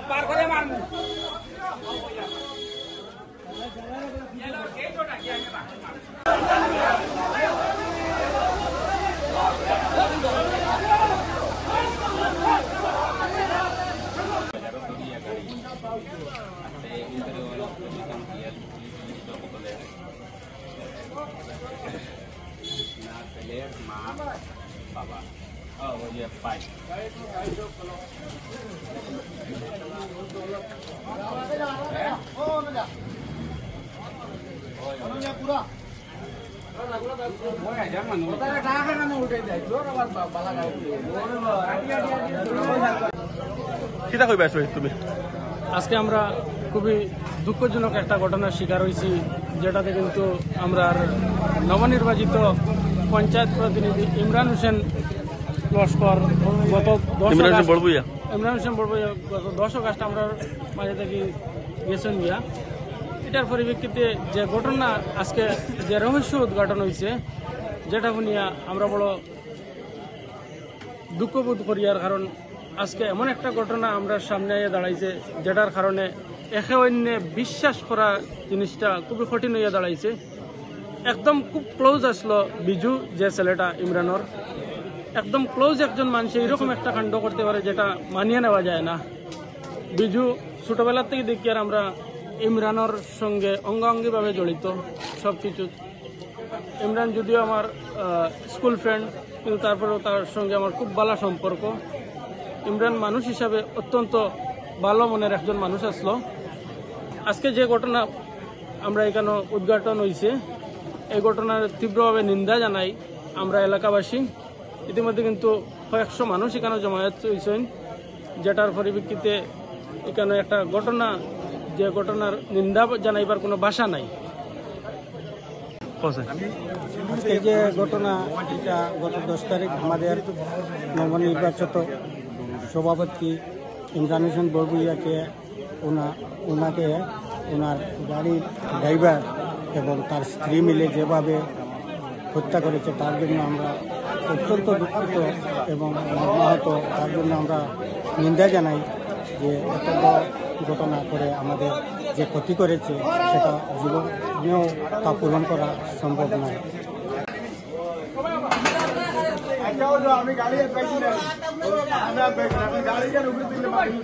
পার করে মারবো Baba. Oh, well, yeah, fine. কিটা কইবা তুমি? আজকে আমরা খুবই দুঃখজনক একটা ঘটনার শিকার হয়েছি, যেটাতে কিন্তু আমরা নবনির্বাচিত পঞ্চায়েত প্রতিনিধি ইমরান হোসেন লস্কর গত 10 আগস্ট আমরা মাঝে থেকে গেছেন গিয়া। এটার পরিপ্রেক্ষিতে যে ঘটনা আজকে যে রহস্য উদ্ঘাটন হয়েছে, যেটা শুনিয়া আমরা বড় দুঃখবোধ করি। আর কারণ আজকে এমন একটা ঘটনা আমরা সামনে আইয়া দাঁড়াইছে, যেটার কারণে একে অন্যে বিশ্বাস করা জিনিসটা খুবই কঠিন হইয়া দাঁড়াইছে। একদম খুব ক্লোজ আসলো বিজু, যে ছেলেটা ইমরানোর একদম ক্লোজ একজন মানুষ এইরকম একটা কাণ্ড করতে পারে, যেটা মানিয়ে নেওয়া যায় না। বিজু ছোটবেলার থেকে দেখি আর আমরা ইমরানোর সঙ্গে অঙ্গাঙ্গিভাবে জড়িত সব কিছু। ইমরান যদিও আমার স্কুল ফ্রেন্ড, কিন্তু তারপরেও তার সঙ্গে আমার খুব ভালো সম্পর্ক। ইমরান মানুষ হিসাবে অত্যন্ত ভালো মনের একজন মানুষ আসলো। আজকে যে ঘটনা আমরা এখানে উদ্ঘাটন হয়েছে, এই ঘটনার তীব্রভাবে নিন্দা জানাই আমরা এলাকাবাসী। ইতিমধ্যে কিন্তু কয়েকশো মানুষ এখানে জমায়েত হয়েছেন, যেটার পরিপ্রেক্ষিতে এখানে একটা ঘটনা, যে ঘটনার নিন্দা জানাইবার কোনো ভাষা নাই। আজকে যে ঘটনা, এটা গত 10 তারিখ আমাদের নবনির্বাচিত সভাপতি ইমরান হোসেন বরবুইয়াকে ওনাকে ওনার গাড়ির ড্রাইভার এবং তার স্ত্রী মিলে যেভাবে হত্যা করেছে, তার জন্য আমরা অত্যন্ত দুঃখিত এবং মর্মাহত। তার জন্য আমরা নিন্দা জানাই যে এত বড় ঘটনা করে আমাদের যে ক্ষতি করেছে, সেটা জীবনেও তা পূরণ করা সম্ভব নয়। আমি গাড়ি পাইছি না, আমি গাড়ি কেন উপরে দিলে মাত্র